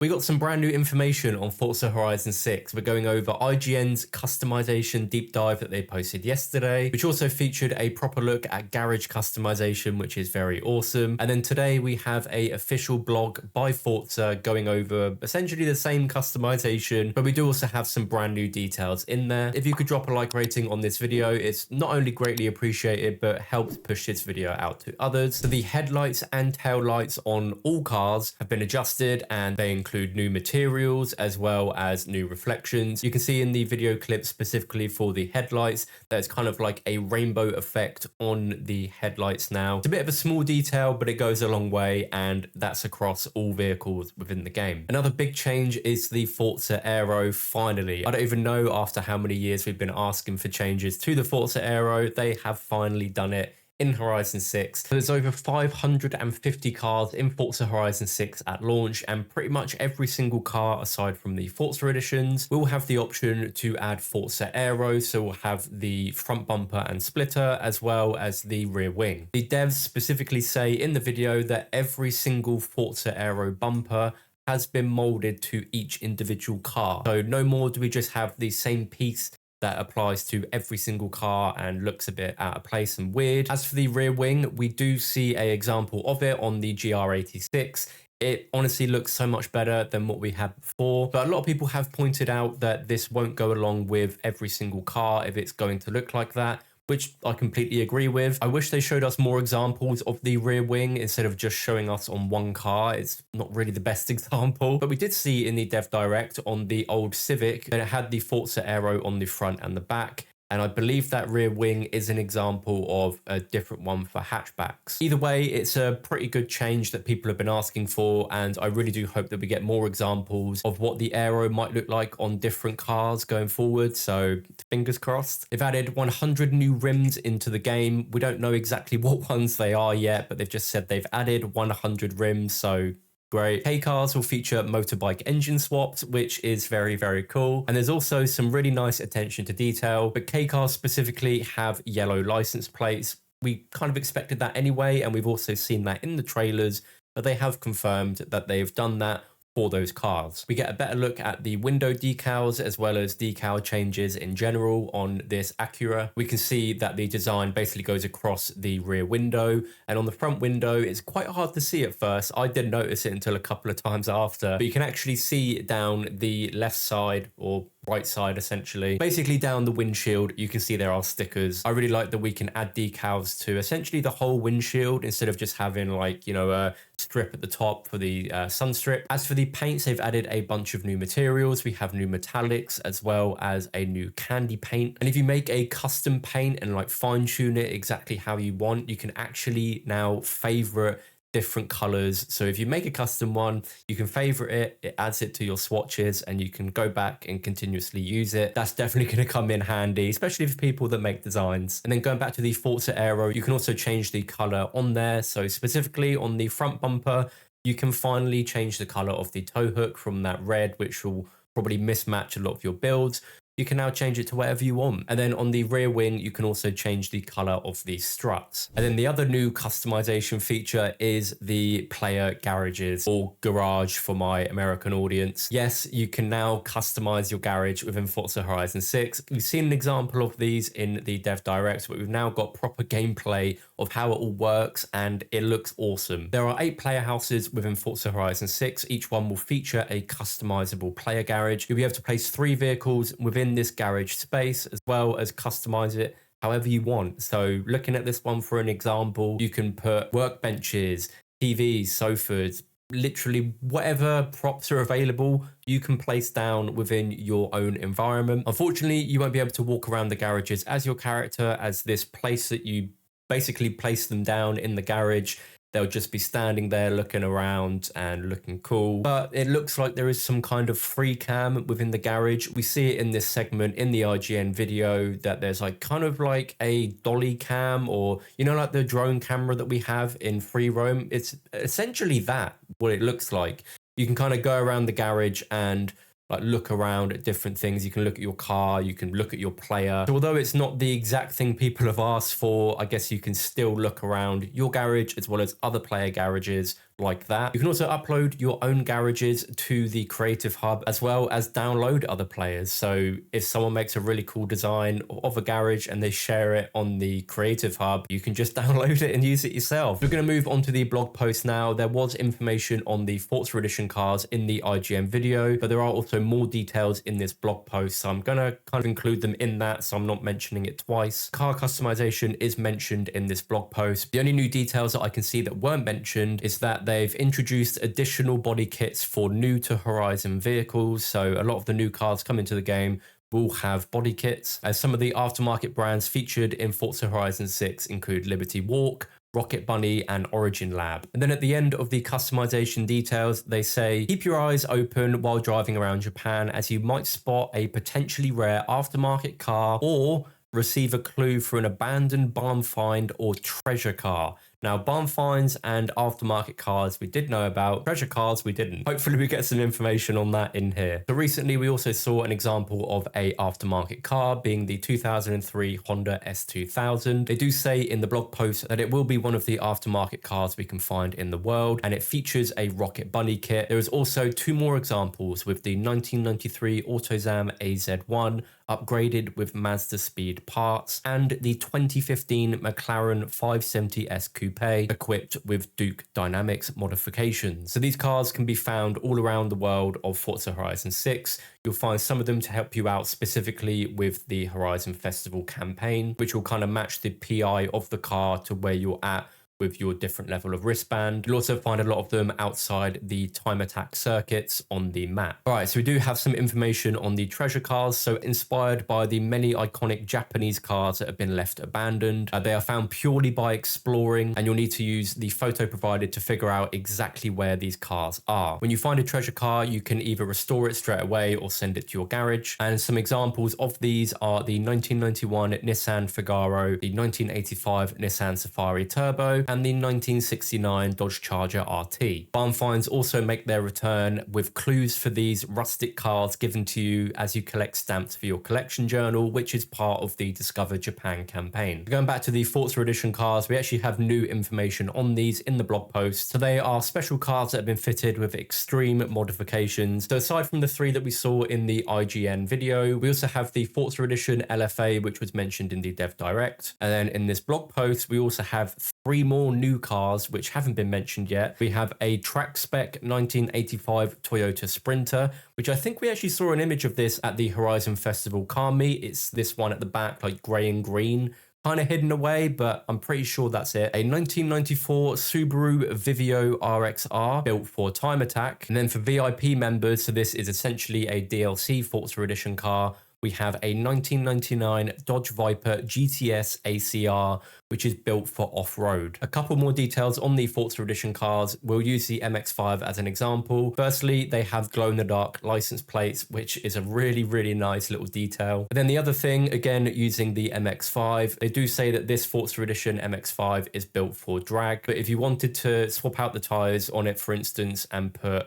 We got some brand new information on Forza Horizon 6. We're going over IGN's customization deep dive that they posted yesterday, which also featured a proper look at garage customization, which is very awesome. And then today we have a official blog by Forza going over essentially the same customization, but we do also have some brand new details in there. If you could drop a like rating on this video, it's not only greatly appreciated, but helps push this video out to others. So the headlights and tail lights on all cars have been adjusted, and they include new materials as well as new reflections. You can see in the video clip specifically for the headlights, there's kind of like a rainbow effect on the headlights now. It's a bit of a small detail, but it goes a long way, and that's across all vehicles within the game. Another big change is the Forza Aero finally. I don't even know after how many years we've been asking for changes to the Forza Aero, they have finally done it in Horizon 6. There's over 550 cars in Forza Horizon 6 at launch, and pretty much every single car aside from the Forza editions will have the option to add Forza Aero, so we'll have the front bumper and splitter as well as the rear wing. The devs specifically say in the video that every single Forza Aero bumper has been molded to each individual car. So no more do we just have the same piece that applies to every single car and looks a bit out of place and weird. As for the rear wing, we do see an example of it on the GR86. It honestly looks so much better than what we had before, but a lot of people have pointed out that this won't go along with every single car if it's going to look like that, which I completely agree with. I wish they showed us more examples of the rear wing instead of just showing us on one car. It's not really the best example, but we did see in the Dev Direct on the old Civic that it had the Forza Aero on the front and the back. And I believe that rear wing is an example of a different one for hatchbacks. Either way, it's a pretty good change that people have been asking for, and I really do hope that we get more examples of what the Aero might look like on different cars going forward, so fingers crossed. They've added 100 new rims into the game. We don't know exactly what ones they are yet, but they've just said they've added 100 rims, so great. K-cars will feature motorbike engine swaps, which is very, very cool. And there's also some really nice attention to detail, but K-cars specifically have yellow license plates. We kind of expected that anyway, and we've also seen that in the trailers, but they have confirmed that they've done that for those cars. We get a better look at the window decals as well as decal changes in general on this Acura. We can see that the design basically goes across the rear window, and on the front window it's quite hard to see at first. I didn't notice it until a couple of times after, but you can actually see down the left side or right side essentially. Basically down the windshield you can see there are stickers. I really like that we can add decals to essentially the whole windshield instead of just having like, you know, a strip at the top for the sun strip. As for the paints, they've added a bunch of new materials. We have new metallics as well as a new candy paint, and if you make a custom paint and like fine tune it exactly how you want, you can actually now favorite different colors. So if you make a custom one, you can favorite it, it adds it to your swatches, and you can go back and continuously use it. That's definitely going to come in handy, especially for people that make designs. And then going back to the Forza Aero, you can also change the color on there. So specifically on the front bumper, you can finally change the color of the tow hook from that red, which will probably mismatch a lot of your builds. You can now change it to whatever you want. And then on the rear wing, you can also change the color of the struts. And then the other new customization feature is the player garages, or garage for my American audience. Yes, you can now customize your garage within Forza Horizon 6. We've seen an example of these in the Dev Direct, but we've now got proper gameplay of how it all works, and it looks awesome. There are 8 player houses within Forza Horizon 6. Each one will feature a customizable player garage. You'll be able to place 3 vehicles within this garage space, as well as customize it however you want. So looking at this one for an example, you can put workbenches, TVs, sofas, literally whatever props are available, you can place down within your own environment. Unfortunately, you won't be able to walk around the garages as your character, as this place that you basically place them down in the garage, they'll just be standing there looking around and looking cool. But it looks like there is some kind of free cam within the garage. We see it in this segment in the IGN video that there's like kind of like a dolly cam, or, you know, like the drone camera that we have in free roam. It's essentially that, what it looks like. You can kind of go around the garage and like look around at different things. You can look at your car, you can look at your player. So although it's not the exact thing people have asked for, I guess you can still look around your garage as well as other player garages like that. You can also upload your own garages to the Creative Hub, as well as download other players. So if someone makes a really cool design of a garage and they share it on the Creative Hub, you can just download it and use it yourself. We're going to move on to the blog post now. There was information on the Forza Edition cars in the IGN video, but there are also more details in this blog post, so I'm going to kind of include them in that, so I'm not mentioning it twice. Car customization is mentioned in this blog post. The only new details that I can see that weren't mentioned is that they've introduced additional body kits for new to Horizon vehicles. So a lot of the new cars coming to the game will have body kits, as some of the aftermarket brands featured in Forza Horizon 6 include Liberty Walk, Rocket Bunny, and Origin Lab. And then at the end of the customization details, they say, keep your eyes open while driving around Japan, as you might spot a potentially rare aftermarket car or receive a clue for an abandoned barn find or treasure car. Now, barn finds and aftermarket cars we did know about, treasure cars we didn't. Hopefully we get some information on that in here. So recently we also saw an example of a aftermarket car, being the 2003 Honda S2000. They do say in the blog post that it will be one of the aftermarket cars we can find in the world, and it features a Rocket Bunny kit. There is also two more examples, with the 1993 AutoZam AZ1 upgraded with Mazda Speed parts, and the 2015 McLaren 570S Coupe equipped with Duke Dynamics modifications. So these cars can be found all around the world of Forza Horizon 6. You'll find some of them to help you out specifically with the Horizon Festival campaign, which will kind of match the PI of the car to where you're at with your different level of wristband. You'll also find a lot of them outside the time attack circuits on the map. All right, so we do have some information on the treasure cars. So inspired by the many iconic Japanese cars that have been left abandoned, they are found purely by exploring, and you'll need to use the photo provided to figure out exactly where these cars are. When you find a treasure car, you can either restore it straight away or send it to your garage. And some examples of these are the 1991 Nissan Figaro, the 1985 Nissan Safari Turbo, and the 1969 Dodge Charger RT. Barn finds also make their return with clues for these rustic cars given to you as you collect stamps for your collection journal, which is part of the Discover Japan campaign. Going back to the Forza Edition cars, we actually have new information on these in the blog post. So they are special cars that have been fitted with extreme modifications. So aside from the three that we saw in the IGN video, we also have the Forza Edition LFA, which was mentioned in the Dev Direct. And then in this blog post, we also have three more new cars which haven't been mentioned yet. We have a track spec 1985 Toyota Sprinter, which I think we actually saw an image of this at the Horizon Festival car meet. It's this one at the back, like grey and green, kind of hidden away, but I'm pretty sure that's it. A 1994 Subaru Vivio RXR built for time attack. And then for VIP members, so this is essentially a DLC Forza Edition car, we have a 1999 Dodge Viper GTS ACR, which is built for off-road. A couple more details on the Forza Edition cars. We'll use the MX-5 as an example. Firstly, they have glow-in-the-dark license plates, which is a really, really nice little detail. And then the other thing, again, using the MX-5, they do say that this Forza Edition MX-5 is built for drag. But if you wanted to swap out the tyres on it, for instance, and put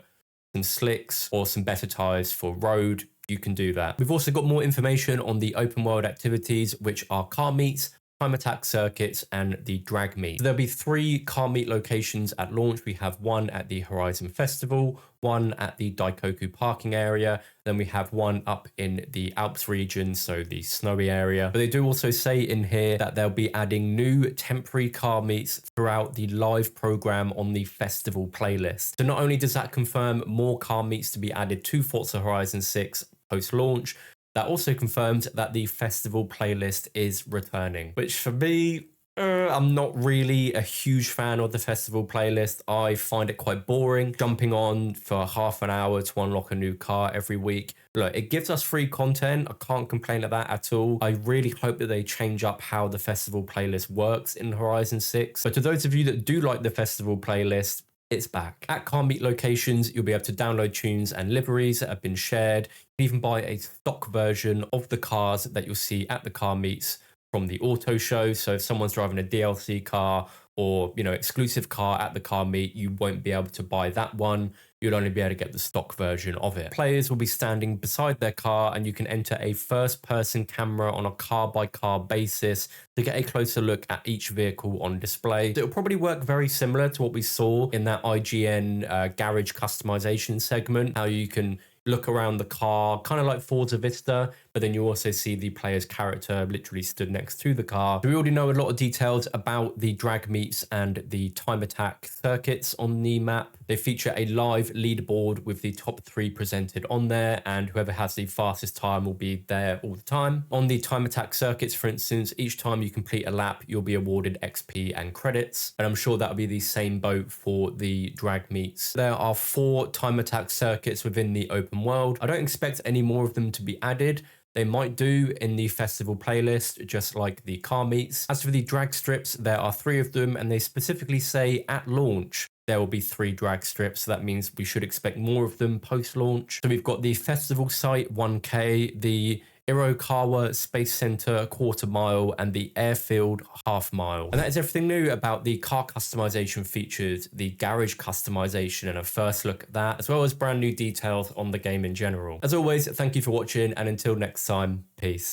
some slicks or some better tyres for road, you can do that. We've also got more information on the open world activities, which are car meets, time attack circuits, and the drag meet. So there'll be three car meet locations at launch. We have one at the Horizon Festival, one at the Daikoku parking area, then we have one up in the Alps region, so the snowy area. But they do also say in here that they'll be adding new temporary car meets throughout the live program on the festival playlist. So not only does that confirm more car meets to be added to Forza Horizon 6 post-launch, that also confirms that the festival playlist is returning, which for me, I'm not really a huge fan of the festival playlist. I find it quite boring, jumping on for half an hour to unlock a new car every week. Look, it gives us free content. I can't complain at that at all. I really hope that they change up how the festival playlist works in Horizon 6. But to those of you that do like the festival playlist, it's back. At car meet locations, you'll be able to download tunes and liveries that have been shared. You can even buy a stock version of the cars that you'll see at the car meets from the auto show. So if someone's driving a DLC car or, you know, exclusive car at the car meet, you won't be able to buy that one. You'll only be able to get the stock version of it. Players will be standing beside their car, and you can enter a first-person camera on a car-by-car basis to get a closer look at each vehicle on display. It'll probably work very similar to what we saw in that IGN garage customization segment, how you can look around the car, kind of like Forza Vista, but then you also see the player's character literally stood next to the car. So we already know a lot of details about the drag meets and the time attack circuits on the map. They feature a live leaderboard with the top 3 presented on there, and whoever has the fastest time will be there all the time. On the time attack circuits, for instance, each time you complete a lap, you'll be awarded XP and credits, and I'm sure that'll be the same boat for the drag meets. There are 4 time attack circuits within the open world. I don't expect any more of them to be added. They might do in the festival playlist, just like the car meets. As for the drag strips, there are 3 of them, and they specifically say at launch there will be 3 drag strips, so that means we should expect more of them post-launch. So we've got the festival site 1K, the Irokawa Space Center quarter mile, and the airfield half mile. And that is everything new about the car customization features, the garage customization, and a first look at that, as well as brand new details on the game in general. As always, thank you for watching, and until next time, peace.